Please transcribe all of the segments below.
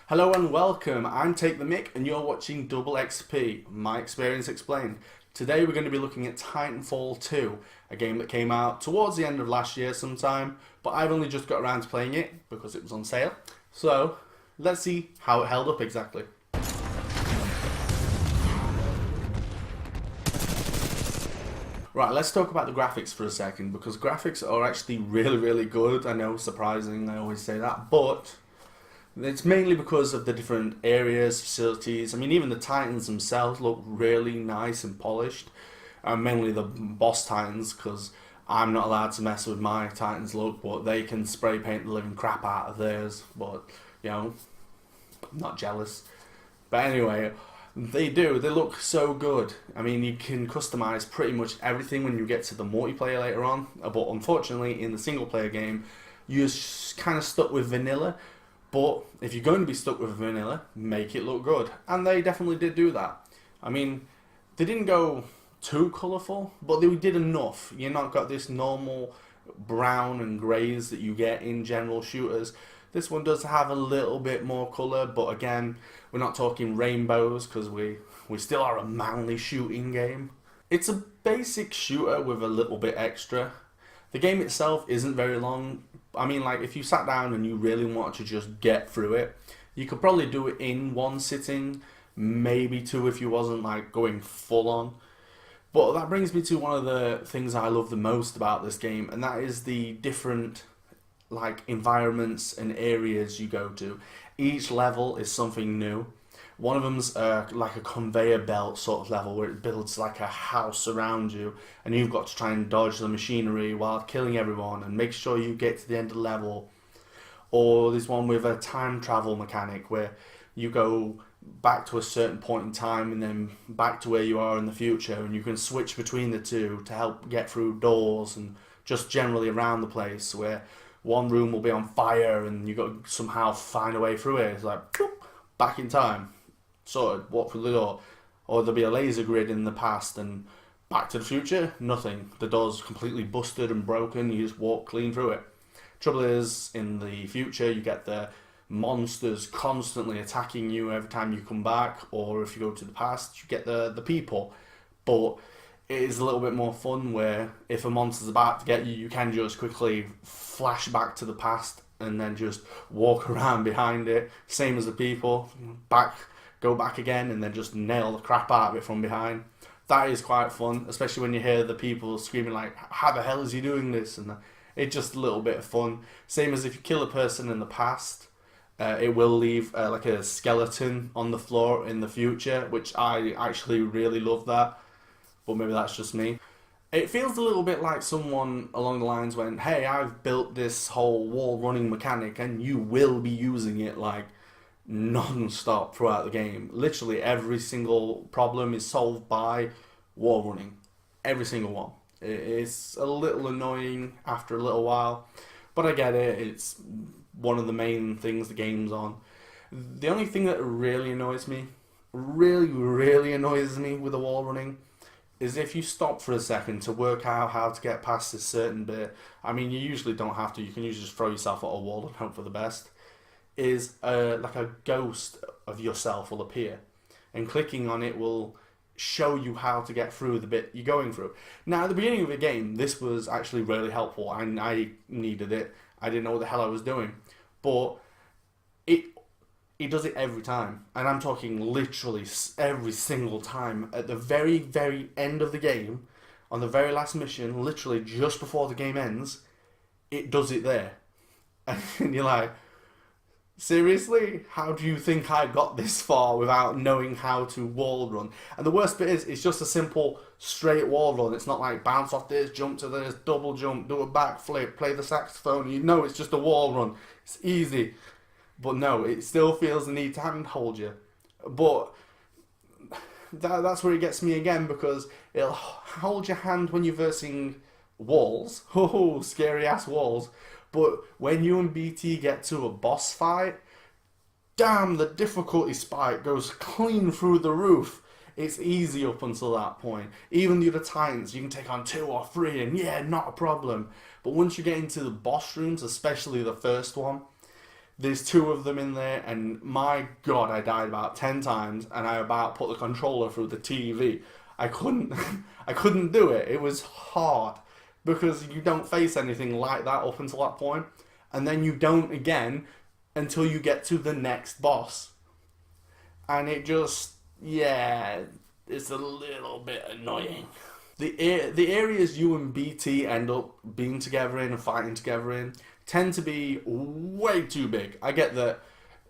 Hello and welcome, I'm Take the Mick and you're watching Double XP, My Experience Explained. Today we're going to be looking at Titanfall 2, a game that came out towards the end of last year sometime, but I've only just got around to playing it because it was on sale. So, let's see how it held up exactly. Right, let's talk about the graphics for a second, because graphics are actually really good. I know, surprising, I always say that, but it's mainly because of the different areas, facilities. I mean, even the Titans themselves look really nice and polished. Mainly the boss Titans, because I'm not allowed to mess with my Titans look, but they can spray paint the living crap out of theirs. But, you know, I'm not jealous. But anyway, they do. They look so good. I mean, you can customize pretty much everything when you get to the multiplayer later on. But unfortunately, in the single player game, you're kind of stuck with vanilla. But if you're going to be stuck with vanilla, make it look good. And they definitely did do that. I mean, they didn't go too colourful, but they did enough. You're not got this normal brown and greys that you get in general shooters. This one does have a little bit more colour, but again, we're not talking rainbows because we still are a manly shooting game. It's a basic shooter with a little bit extra. The game itself isn't very long. I mean, like, if you sat down and you really wanted to just get through it, you could probably do it in one sitting, maybe two if you wasn't, like, going full on. But that brings me to one of the things I love the most about this game, and that is the different, like, environments and areas you go to. Each level is something new. One of them's like a conveyor belt sort of level where it builds like a house around you and you've got to try and dodge the machinery while killing everyone and make sure you get to the end of the level. Or there's one with a time travel mechanic where you go back to a certain point in time and then back to where you are in the future, and you can switch between the two to help get through doors and just generally around the place, where one room will be on fire and you got to somehow find a way through it. It's like, boop, back in time. Sorted, walk through the door. Or there'll be a laser grid in the past, and Back to the Future, nothing. The door's completely busted and broken, you just walk clean through it. Trouble is, in the future, you get the monsters constantly attacking you every time you come back, or if you go to the past, you get the people. But it is a little bit more fun where if a monster's about to get you, you can just quickly flash back to the past and then just walk around behind it. Same as the people. Go back again and then just nail the crap out of it from behind. That is quite fun, especially when you hear the people screaming like, how the hell is he doing this? And it's just a little bit of fun. Same as if you kill a person in the past, it will leave like a skeleton on the floor in the future, which I actually really love that. But maybe that's just me. It feels a little bit like someone along the lines went, hey, I've built this whole wall running mechanic and you will be using it like non-stop throughout the game. Literally every single problem is solved by wall running. Every single one. It's a little annoying after a little while, but I get it. It's one of the main things the game's on. The only thing that really annoys me, really annoys me with the wall running, is if you stop for a second to work out how to get past this certain bit. I mean, you usually don't have to. You can usually just throw yourself at a wall and hope for the best. Is like a ghost of yourself will appear, and clicking on it will show you how to get through the bit you're going through. Now, at the beginning of the game, this was actually really helpful, and I needed it. I didn't know what the hell I was doing, but it does it every time, and I'm talking literally every single time. At the very end of the game, on the very last mission, literally just before the game ends, it does it there, and you're like, seriously? How do you think I got this far without knowing how to wall run? And the worst bit is, it's just a simple straight wall run. It's not like bounce off this, jump to this, double jump, do a backflip, play the saxophone. You know it's just a wall run. It's easy. But no, it still feels the need to handhold you. But that's where it gets me again, because it'll hold your hand when you're versing walls. Oh, scary ass walls. But when you and BT get to a boss fight, damn, the difficulty spike goes clean through the roof. It's easy up until that point. Even the other Titans, you can take on 2 or 3 and yeah, not a problem. But once you get into the boss rooms, especially the first one, There's 2 of them in there, and my God, I died about 10 times, and I about put the controller through the TV. I couldn't, I couldn't do it. It was hard because you don't face anything like that up until that point, and then you don't again until you get to the next boss, and it just, yeah, it's a little bit annoying. The areas you and BT end up being together in and fighting together in tend to be way too big. I get that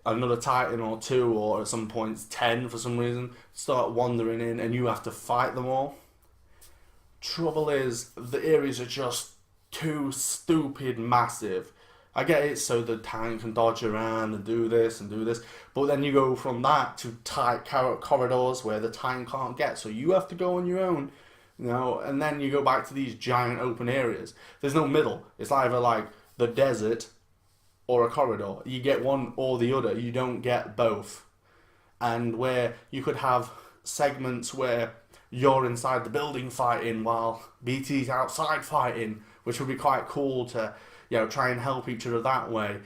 another Titan or 2 or at some points 10 for some reason start wandering in and you have to fight them all. Trouble is, the areas are just too stupid massive. I get it so the Titan can dodge around and do this, but then you go from that to tight corridors where the Titan can't get, so you have to go on your own. And then you go back to these giant open areas. There's no middle. It's either like the desert or a corridor. You get one or the other. You don't get both. And where you could have segments where you're inside the building fighting while BT's outside fighting, which would be quite cool to, try and help each other that way.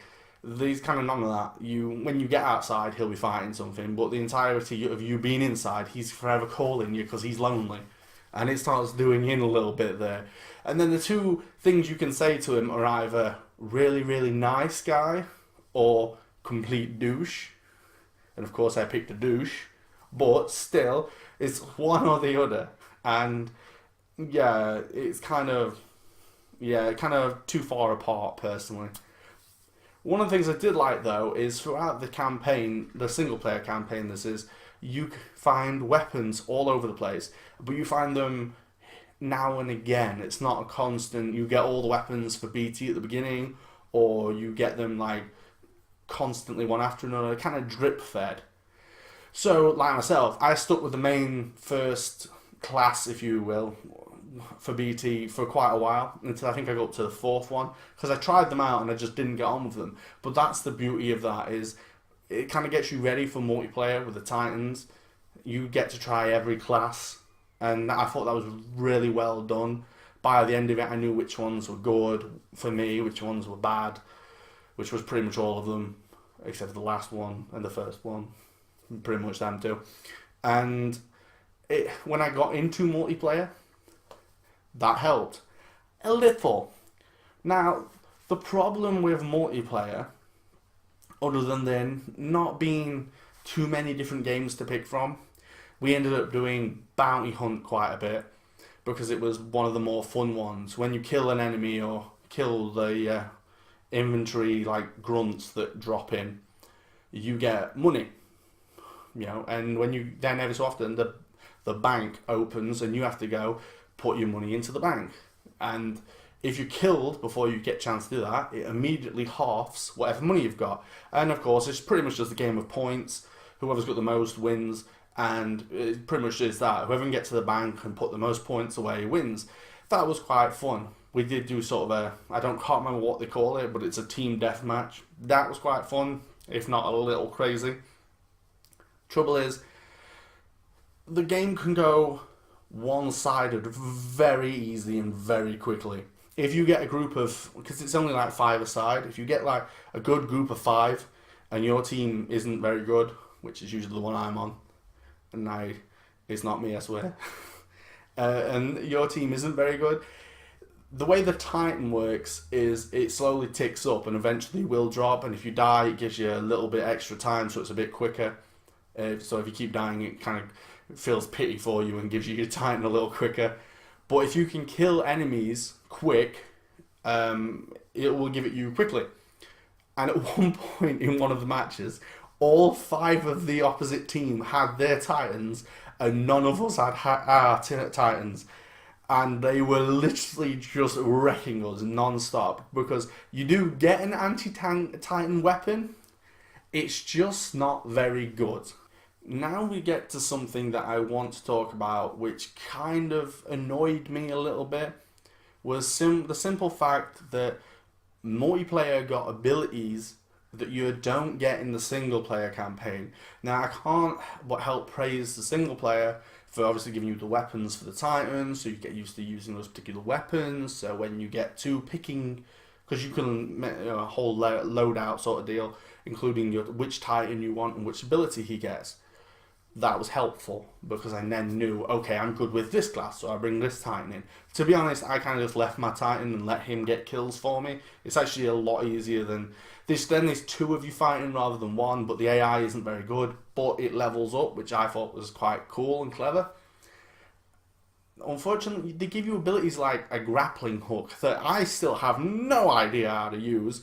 There's kind of none of that. When you get outside, he'll be fighting something, but the entirety of you being inside, he's forever calling you because he's lonely. And it starts doing in a little bit there. And then the 2 things you can say to him are either really, really nice guy or complete douche. And of course I picked a douche. But still, it's one or the other. And yeah, it's kind of too far apart personally. One of the things I did like though is throughout the campaign, the single player campaign this is, you find weapons all over the place, but you find them now and again. It's not a constant, you get all the weapons for BT at the beginning, or you get them like constantly one after another, kind of drip fed. So, like myself, I stuck with the main first class, if you will, for BT for quite a while, until I think I got up to the 4th one, because I tried them out and I just didn't get on with them. But that's the beauty of that, is it kind of gets you ready for multiplayer with the Titans. You get to try every class, and I thought that was really well done. By the end of it, I knew which ones were good for me, which ones were bad, which was pretty much all of them, except for the last one and the first one. Pretty much them too. And when I got into multiplayer, that helped a little. Now, the problem with multiplayer, other than there not being too many different games to pick from, we ended up doing Bounty Hunt quite a bit because it was one of the more fun ones. When you kill an enemy or kill the inventory like grunts that drop in, you get money. And when you then every so often the bank opens and you have to go put your money into the bank. And if you're killed before you get a chance to do that, it immediately halves whatever money you've got. And of course, it's pretty much just a game of points. Whoever's got the most wins, and it pretty much is that. Whoever can get to the bank and put the most points away wins. That was quite fun. We did do sort of can't remember what they call it, but it's a team deathmatch. That was quite fun, if not a little crazy. Trouble is, the game can go one-sided very easy and very quickly. If you get a group of, because it's only like 5 a side, if you get like a good group of 5 and your team isn't very good, which is usually the one I'm on, and it's not me, I swear, and your team isn't very good, the way the Titan works is it slowly ticks up and eventually will drop, and if you die it gives you a little bit extra time, so it's a bit quicker. So if you keep dying, it kind of feels pity for you and gives you your Titan a little quicker. But if you can kill enemies quick, it will give it you quickly. And at one point in one of the matches, all 5 of the opposite team had their Titans, and none of us had our Titans. And they were literally just wrecking us non-stop, because you do get an anti-Titan weapon, it's just not very good. Now we get to something that I want to talk about, which kind of annoyed me a little bit, was the simple fact that multiplayer got abilities that you don't get in the single player campaign. Now I can't but help praise the single player for obviously giving you the weapons for the Titans, so you get used to using those particular weapons, so when you get to picking because you can make a whole loadout sort of deal, including which Titan you want and which ability he gets. That was helpful because I then knew, okay, I'm good with this class, so I bring this Titan in. To be honest, I kind of just left my Titan and let him get kills for me. It's actually a lot easier than this. Then there's two of you fighting rather than one, but the AI isn't very good, but it levels up, which I thought was quite cool and clever. Unfortunately, they give you abilities like a grappling hook that I still have no idea how to use.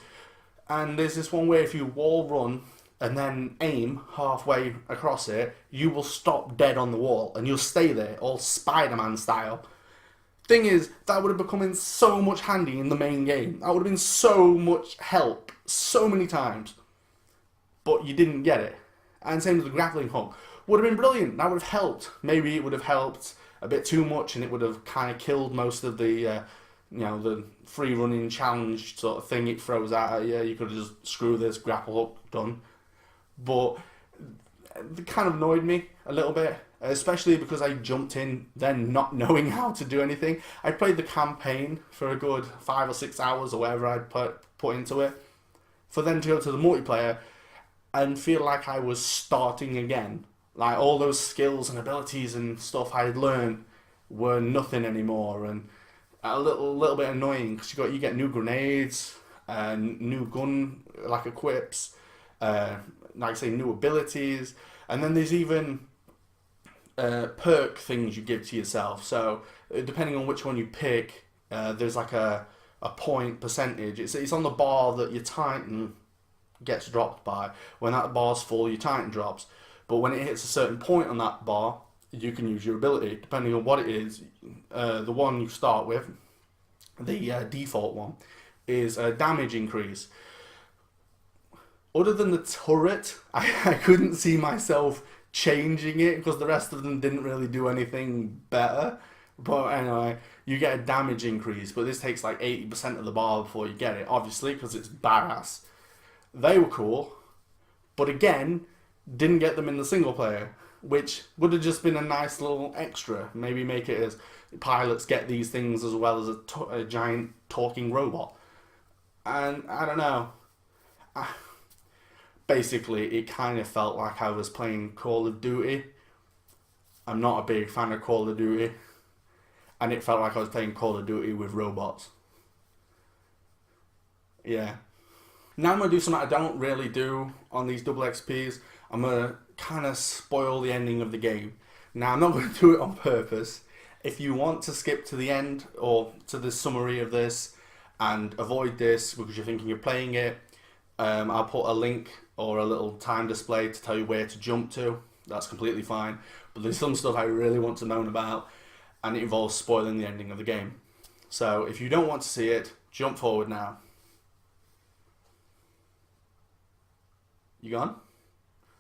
And there's this one where if you wall run and then aim halfway across it, you will stop dead on the wall and you'll stay there, all Spider-Man style. Thing is, that would have become in so much handy in the main game. That would have been so much help, so many times. But you didn't get it. And same with the grappling hook. Would have been brilliant. That would have helped. Maybe it would have helped a bit too much and it would have kind of killed most of the the free running challenge sort of thing it throws out at you. You could have just screw this, grapple hook, done. But it kind of annoyed me a little bit, especially because I jumped in then not knowing how to do anything. I played the campaign for a good 5 or 6 hours or whatever I'd put into it, for then to go to the multiplayer and feel like I was starting again. Like all those skills and abilities and stuff I had learned were nothing anymore, and a little bit annoying because you get new grenades and new gun like equips. Like I say, new abilities, and then there's even perk things you give to yourself. So depending on which one you pick, there's like a point percentage. It's on the bar that your Titan gets dropped by. When that bar's full, your Titan drops. But when it hits a certain point on that bar, you can use your ability. Depending on what it is, the one you start with, the default one, is a damage increase. Other than the turret, I couldn't see myself changing it because the rest of them didn't really do anything better. But anyway, you get a damage increase, but this takes like 80% of the bar before you get it, obviously, because it's badass. They were cool, but again, didn't get them in the single player, which would have just been a nice little extra. Maybe make it as pilots get these things as well as a giant talking robot. And I don't know. Basically, it kind of felt like I was playing Call of Duty. I'm not a big fan of Call of Duty. And it felt like I was playing Call of Duty with robots. Yeah. Now I'm going to do something I don't really do on these double XPs. I'm going to kind of spoil the ending of the game. Now, I'm not going to do it on purpose. If you want to skip to the end or to the summary of this and avoid this because you're thinking of playing it, I'll put a link or a little time display to tell you where to jump to. That's completely fine. But there's some stuff I really want to moan about, and it involves spoiling the ending of the game. So if you don't want to see it, jump forward now. You gone?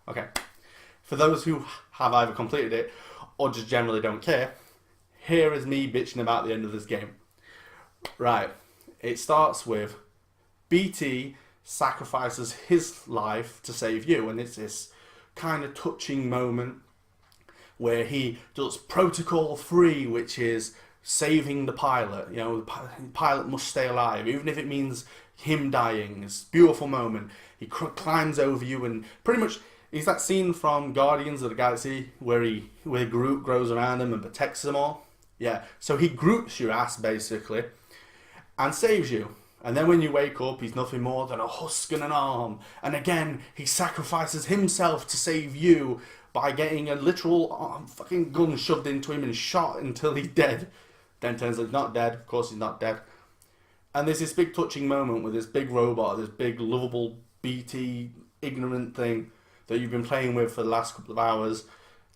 Okay. For those who have either completed it or just generally don't care, here is me bitching about the end of this game. Right. It starts with BT sacrifices his life to save you, and it's this kind of touching moment where he does protocol 3, which is saving the pilot. You know, the pilot must stay alive, even if it means him dying. It's a beautiful moment. He climbs over you, and pretty much is that scene from Guardians of the Galaxy where Groot grows around them and protects them all. Yeah, so he Groots your ass basically and saves you. And then when you wake up, he's nothing more than a husk and an arm. And again, he sacrifices himself to save you by getting a literal fucking gun shoved into him and shot until he's dead. Then turns out he's not dead. Of course he's not dead. And there's this big touching moment with this big robot, this big lovable BT ignorant thing that you've been playing with for the last couple of hours,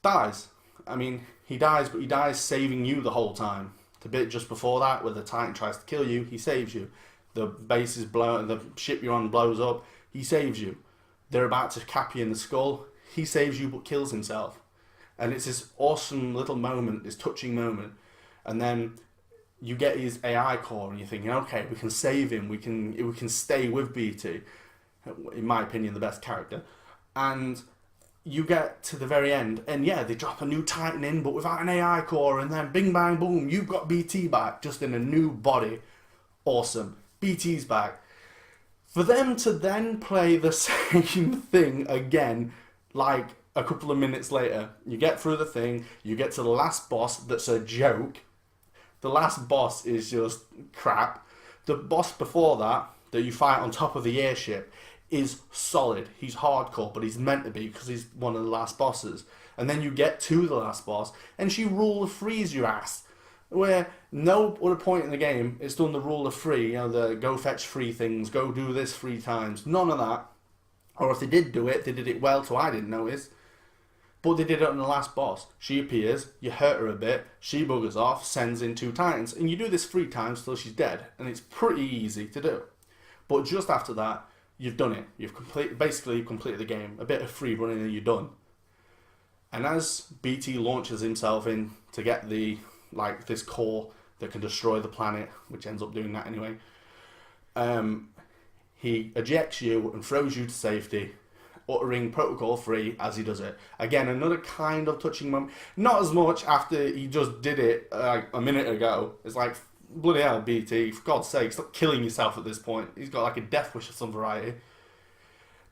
dies. I mean, he dies, but he dies saving you the whole time. The bit just before that, where the Titan tries to kill you, he saves you. The base is blown, the ship you're on blows up, he saves you. They're about to cap you in the skull, he saves you but kills himself. And it's this awesome little moment, this touching moment. And then you get his AI core and you're thinking, okay, we can save him, we can stay with BT. In my opinion, the best character. And you get to the very end, and yeah, they drop a new Titan in, but without an AI core, and then bing bang boom, you've got BT back, just in a new body. Awesome. BT's back. For them to then play the same thing again, like a couple of minutes later, you get through the thing, you get to the last boss that's a joke. The last boss is just crap. The boss before that you fight on top of the airship, is solid. He's hardcore, but he's meant to be because he's one of the last bosses. And then you get to the last boss, and she rule of threes your ass. Where no other point in the game, it's done the rule of three, you know, the go fetch 3 things, go do this 3 times. None of that. Or if they did do it, they did it well, so I didn't notice. But they did it on the last boss. She appears, you hurt her a bit, she buggers off, sends in 2 titans, and you do this 3 times till she's dead, and it's pretty easy to do. But just after that, you've done it. You've basically completed the game. A bit of free running and you're done. And as BT launches himself in to get the this core that can destroy the planet, which ends up doing that anyway, he ejects you and throws you to safety, uttering Protocol 3 as he does it. Again, another kind of touching moment. Not as much after he just did it a minute ago. It's like, bloody hell, BT, for God's sake, stop killing yourself at this point. He's got like a death wish of some variety.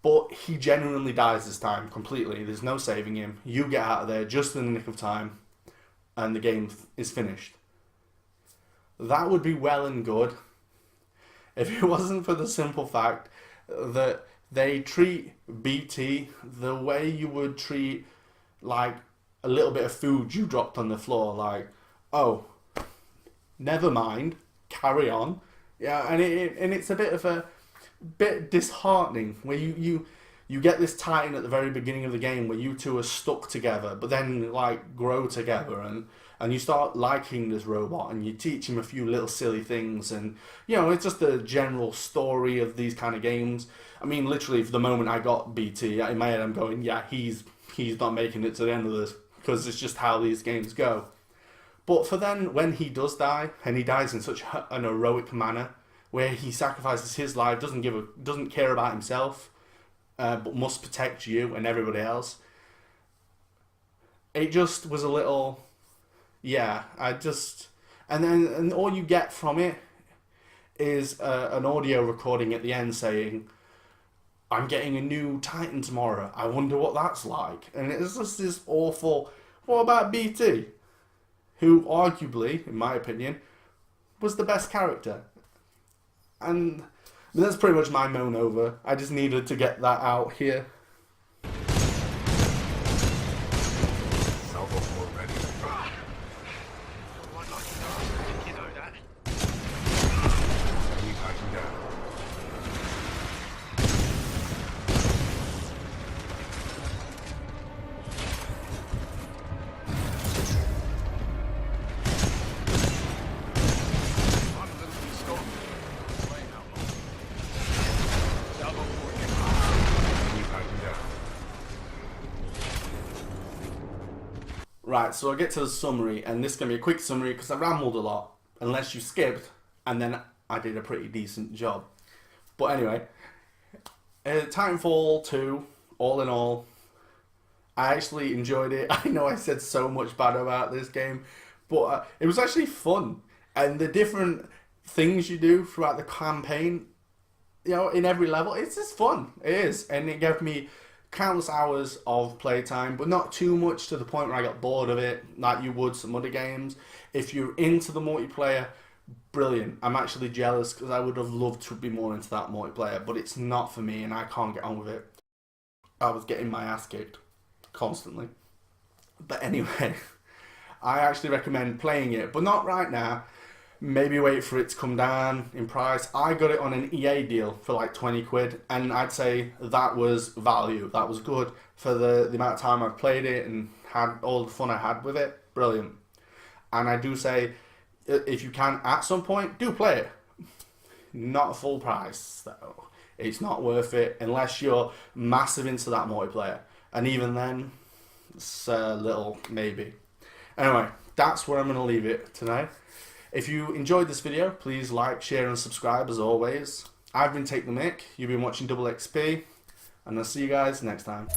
But he genuinely dies this time, completely. There's no saving him. You get out of there just in the nick of time, and the game is finished. That would be well and good if it wasn't for the simple fact that they treat BT the way you would treat like a little bit of food you dropped on the floor. Like, oh, never mind, carry on. Yeah, and it's a bit of a bit disheartening where you get this Titan at the very beginning of the game where you two are stuck together, but then like grow together and you start liking this robot and you teach him a few little silly things, and you know, it's just the general story of these kind of games. I mean, literally, for the moment I got BT, in my head I'm going, yeah, he's not making it to the end of this, because it's just how these games go. But for then, when he does die, and he dies in such an heroic manner, where he sacrifices his life, doesn't care about himself, but must protect you and everybody else. It just was a little, yeah. And all you get from it is an audio recording at the end saying, "I'm getting a new Titan tomorrow. I wonder what that's like." And it's just this awful. What about BT, who arguably, in my opinion, was the best character? And that's pretty much my moan over. I just needed to get that out here. Right, so I'll get to the summary, and this is going to be a quick summary because I rambled a lot, unless you skipped, and then I did a pretty decent job. But anyway, Titanfall 2, all in all, I actually enjoyed it. I know I said so much bad about this game, but it was actually fun. And the different things you do throughout the campaign, you know, in every level, it's just fun. It is. And it gave me countless hours of playtime, but not too much to the point where I got bored of it, like you would some other games. If you're into the multiplayer, brilliant. I'm actually jealous because I would have loved to be more into that multiplayer, but it's not for me and I can't get on with it. I was getting my ass kicked constantly. But anyway, I actually recommend playing it, but not right now. Maybe wait for it to come down in price. I got it on an EA deal for like 20 quid, and I'd say that was value. That was good for the amount of time I've played it and had all the fun I had with it. Brilliant. And I do say, if you can, at some point, do play it. Not full price, though. It's not worth it unless you're massive into that multiplayer. And even then, it's a little maybe. Anyway, that's where I'm going to leave it tonight. If you enjoyed this video, please like, share and subscribe as always. I've been Take the Mick, you've been watching Double XP, and I'll see you guys next time.